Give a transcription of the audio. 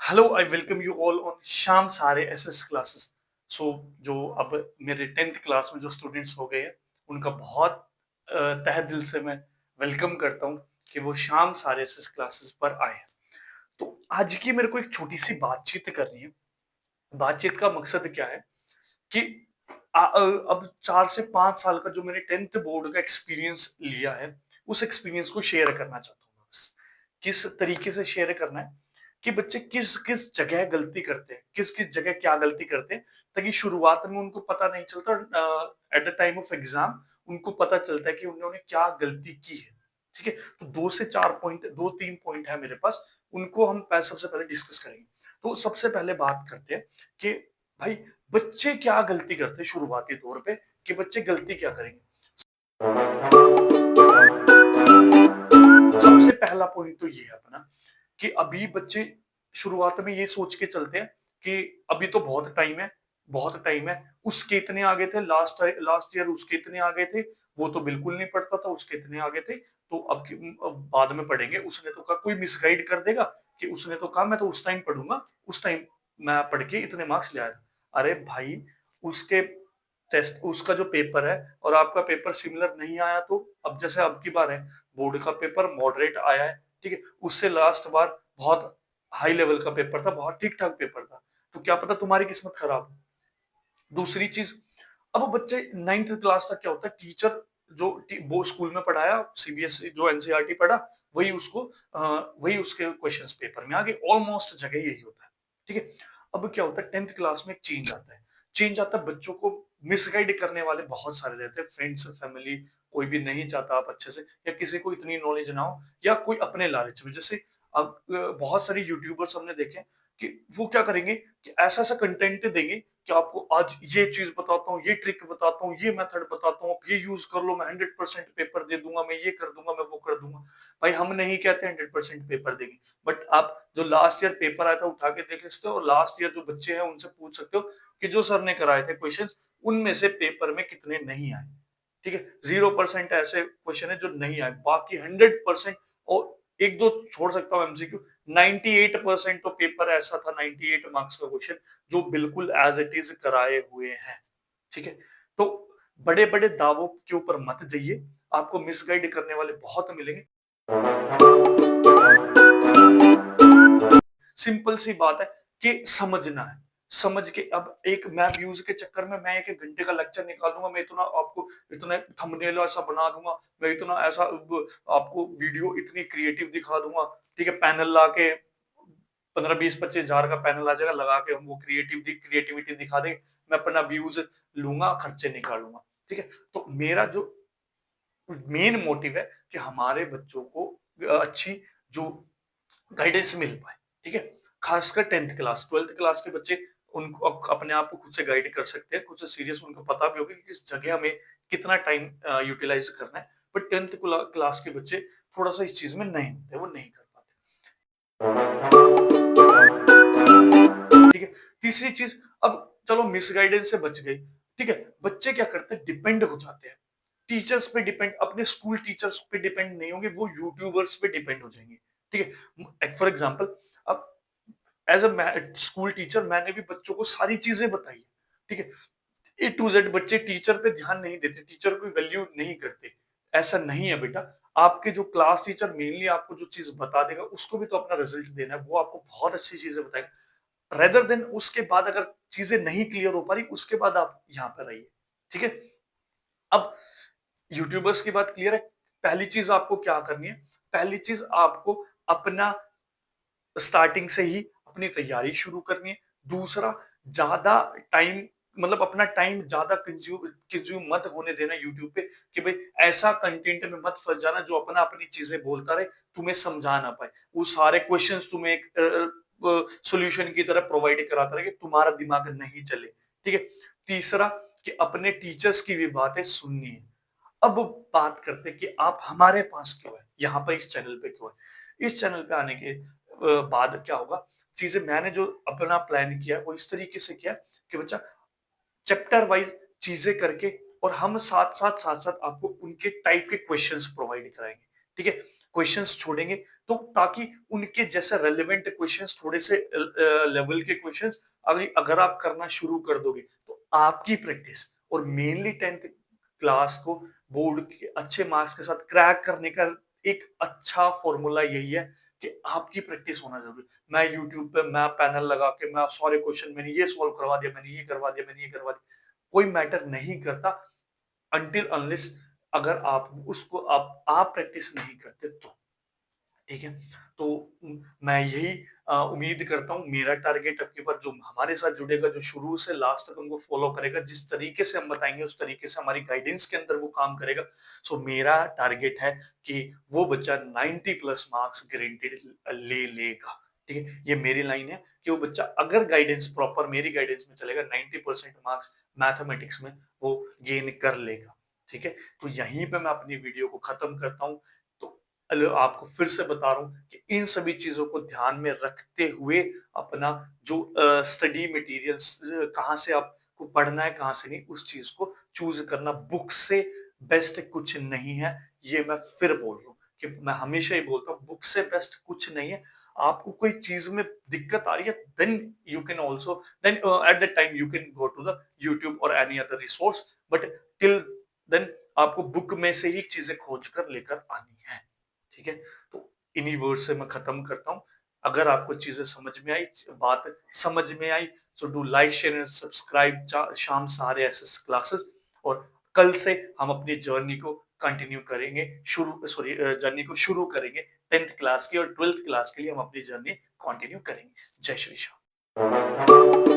Hello, I welcome you all on शाम सारे SS classes. सो जो अब मेरे 10th क्लास में जो स्टूडेंट्स हो गए हैं, उनका बहुत तहे दिल से मैं वेलकम करता हूँ कि वो शाम सारे एसएस क्लासेस पर आए हैं। तो आज की मेरे को एक छोटी-सी बातचीत करनी है। बातचीत का मकसद क्या है कि अब 4 से 5 साल का जो मैंने 10th बोर्ड का एक्सपीरियंस लिया है, उस एक्सपीरियंस को शेयर करना चाहता हूँ मैं बस। किस तरीके से शेयर करना है कि बच्चे किस-किस जगह गलती करते हैं, किस-किस जगह क्या गलती करते हैं, ताकि शुरुआत में उनको पता नहीं चलता at the time of exam उनको पता चलता है कि उन्होंने क्या गलती की है। ठीक है? तो 2 से 4 पॉइंट 2-3 पॉइंट है मेरे पास, उनको हम सबसे पहले डिस्कस करेंगे। तो सबसे पहले बात करते हैं कि भाई बच्चे क्या गलती करते हैं शुरुआती तौर पे कि बच्चे गलती क्या करेंगे। सबसे पहला पॉइंट तो ये है अपना कि अभी बच्चे शुरुआत में ये सोच के चलते हैं कि अभी तो बहुत टाइम है, उसके इतने आगे थे लास्ट ईयर उसके इतने आगे थे, वो तो बिल्कुल नहीं पढ़ता था, उसके इतने आगे थे, तो अब बाद में पढ़ेंगे, उसने तो कहा कोई मिसगाइड कर देगा कि उसने तो कहा मैं तो उस टाइम पढ़ूंगा, उस टाइम मैं पढ़ के इतने मार्क्स ले आया था। अरे भाई, उसके टेस्ट उसका जो पेपर है और आपका पेपर सिमिलर नहीं आया, तो अब जैसे अब की बार है, बोर्ड का पेपर मॉडरेट आया है, ठीक है? उससे लास्ट बार बहुत हाई लेवल का पेपर था, बहुत ठीक-ठाक पेपर था। तो क्या पता तुम्हारी किस्मत खराब हो। दूसरी चीज़, अब वो बच्चे 9th क्लास तक क्या होता है, टीचर जो वो स्कूल में पढ़ाया, सीबीएसई जो एनसीईआरटी पढ़ा, वही उसको वही उसके क्वेश्चंस पेपर में आ गए, ऑलमोस्ट जगह यही होता है। ठीक है? अब क्या होता है, 10th क्लास में एक चेंज आता है, बच्चों को मिसगाइड करने वाले बहुत सारे रहते हैं, फ्रेंड्स, फैमिली, कोई भी नहीं चाहता आप अच्छे से, या किसी को इतनी नॉलेज ना हो, या कोई अपने लालच में। जैसे अब बहुत सारे यूट्यूबर्स हमने देखे हैं कि वो क्या करेंगे कि ऐसा-ऐसा कंटेंट देंगे कि आपको आज ये चीज़ बताता हूँ, ये ट्रिक बताता हूँ, ये मेथड बताता हूँ, आप ये यूज़ कर लो, मैं 100% पेपर दे दूँगा, मैं ये कर दूँगा, मैं वो कर दूँगा। भाई हम नहीं कहते 100% पेपर देंगे, बट आप जो लास्ट ईयर पेपर आया था उठा के देख सकते हो, और लास्ट ईयर जो बच्चे हैं उनसे पूछ सकते हो कि जो सर ने कराए थे क्वेश्चंस, उनमें से पेपर में कितने नहीं आए। ठीक है? 0% ऐसे क्वेश्चन है जो नहीं आए, बाकी 100%, और 1-2 छोड़ सकता हूँ एमसीक्यू, 98% तो पेपर ऐसा था, 98 मार्क्स का क्वेश्चन जो बिल्कुल एज़ इट इज़ कराए हुए हैं। ठीक है? तो बड़े-बड़े दावों के ऊपर मत जाइए, आपको मिसगाइड करने वाले बहुत मिलेंगे। सिंपल सी बात है कि समझना है। समझ के अब एक मैं व्यूज़ के चक्कर में मैं 1-1 घंटे का लेक्चर निकाल दूँगा, मैं इतना आपको इतना थंबनेल ऐसा बना दूँगा, मैं इतना ऐसा ब आपको वीडियो इतनी क्रिएटिव दिखा दूँगा, ठीक है? पैनल लाके 15, 20, 25 हज़ार का पैनल आ जाएगा, लगा के हम वो क्रिएटिविटी दिखा देंगे, मैं अपना व्यूज़ लूँगा, खर्चे निकालूँगा, ठीक है? तो मेरा जो मेन मोटिव है कि हमारे बच्चों को अच्छी जो गाइडेंस मिल पाए, ठीक है? खासकर 10th क्लास, 12th क्लास के बच्चे उनको अपने आप को खुद से गाइड कर सकते हैं, खुद से सीरियस उनको पता भी होगा कि किस जगह हमें कितना टाइम यूटिलाइज़ करना है। बट 10th क्लास के बच्चे थोड़ा-सा इस चीज़ में नहीं होते, वो नहीं कर पाते। ठीक है? तीसरी चीज़, अब चलो मिसगाइडेंस से बच गई, ठीक है? बच्चे क्या करते हैं, डिपेंड हो जाते हैं। टीचर्स पे डिपेंड, अपने स्कूल टीचर्स पे डिपेंड नहीं होंगे, वो यूट्यूबर्स पे डिपेंड हो जाएँगे, ठीक है? फॉर एग्जांपल, अब एज़ अ मैं स्कूल टीचर मैंने भी बच्चों को सारी चीज़ें बताई है, ठीक है? ए टू ज़ेड बच्चे टीचर पे ध्यान नहीं देते, टीचर की वैल्यू नहीं करते। ऐसा नहीं है बेटा, आपके जो क्लास टीचर मेनली आपको जो चीज़ बता देगा, उसको भी तो अपना रिजल्ट देना है, वो आपको बहुत अच्छी चीज़ें बताएगा। रेदर देन उसके बाद अगर चीज़ें नहीं क्लियर हो पा रही, उसके बाद आप यहाँ पर आइए, ठीक है? अब यूट्यूबर्स की बात क्लियर है, पहली चीज़ आपको क्या करनी है? पहली चीज़ आपको अपना स्टार्टिंग से ही अपनी तैयारी शुरू करनी है। दूसरा, ज़्यादा टाइम, मतलब अपना टाइम ज़्यादा कंज़्यूम मत होने देना यूट्यूब पे कि भई ऐसा कंटेंट में मत फँस जाना जो अपनी चीज़ें बोलता रहे, तुम्हें समझा ना पाए। वो सारे क्वेश्चन्स तुम्हें एक सॉल्यूशन की तरह प्रोवाइड कराता रहे कि तुम्हारा दिमाग नहीं चले। ठीक है? तीसरा, कि अपने टीचर्स की भी बातें सुननी है। अब बात करते हैं कि आप हमारे पास क्यों है? यहाँ पर इस चैनल पे क्यों है? इस चैनल पे आने के बाद क्या होगा, चीज़ें मैंने जो अपना प्लान किया है वो इस तरीके से किया है कि बच्चा चैप्टर वाइज़ चीज़ें करके, और हम साथ-साथ आपको उनके टाइप के क्वेश्चंस प्रोवाइड कराएँगे, ठीक है? क्वेश्चंस छोड़ेंगे, तो ताकि उनके जैसे रेलेवेंट क्वेश्चंस थोड़े से लेवल के क्वेश्चंस अगर आप करना शुरू कर दोगे, तो आपकी प्रैक्टिस और मेनली 10th क्लास को बोर्ड के अच्छे मार्क्स के साथ क्रैक करने का एक अच्छा फॉर्मूला यही है कि आपकी प्रैक्टिस होना ज़रूरी है। मैं यूट्यूब पे मैं पैनल लगा के मैं सारे क्वेश्चन मैंने ये सॉल्व करवा दिया, मैंने ये करवा दिया, मैंने ये करवा दिया, कोई मैटर नहीं करता अनटिल अनलेस अगर आप उसको आप प्रैक्टिस नहीं करते तो। ठीक है? तो मैं यही उम्मीद करता हूँ मेरा टारगेट अब की बार जो हमारे साथ जुड़ेगा, जो शुरू से लास्ट तक हमको फ़ॉलो करेगा, जिस तरीके से हम बताएँगे उस तरीके से हमारी गाइडेंस के अंदर वो काम करेगा। सो मेरा टारगेट है कि वो बच्चा 90 प्लस मार्क्स गारंटीड ले लेगा। ठीक है? ये मेरी लाइन है कि वो बच्चा अगर गाइडेंस प्रॉपर मेरी गाइडेंस में चलेगा 90% मार्क्स मैथमेटिक्स में वो गेन कर लेगा। ठीक है? तो यहीं पे मैं अपनी वीडियो को खत्म करता हूँ। तो आपको फिर से बता रहा हूँ कि इन सभी चीज़ों को ध्यान में रखते हुए अपना जो स्टडी मटेरियल्स कहाँ से आपको पढ़ना है, कहाँ से नहीं, उस चीज़ को चूज़ करना बुक से बेस्ट कुछ नहीं है। ये मैं फिर बोल रहा हूँ कि मैं हमेशा ही बोलता हूँ बुक से बेस्ट कुछ नहीं है। आपको कोई चीज़ में दिक्कत आ रही है then you can also then at that time you can go to the YouTube और any other resource but till then आपको बुक में से ही चीज़ें खोज कर लेकर आनी है। ठीक है? तो इन्हीं वर्ड से मैं खत्म करता हूँ। अगर आपको चीज़ें समझ में आई, बात समझ में आई, so do like, share and subscribe शाम सहारे एसएस क्लासेस और कल से हम अपनी जर्नी को कंटिन्यू करेंगे, जर्नी को शुरू करेंगे 10th क्लास की और 12th क्लास के लिए हम अपनी जर्नी कंटिन्यू करेंगे। जय श्री श्याम।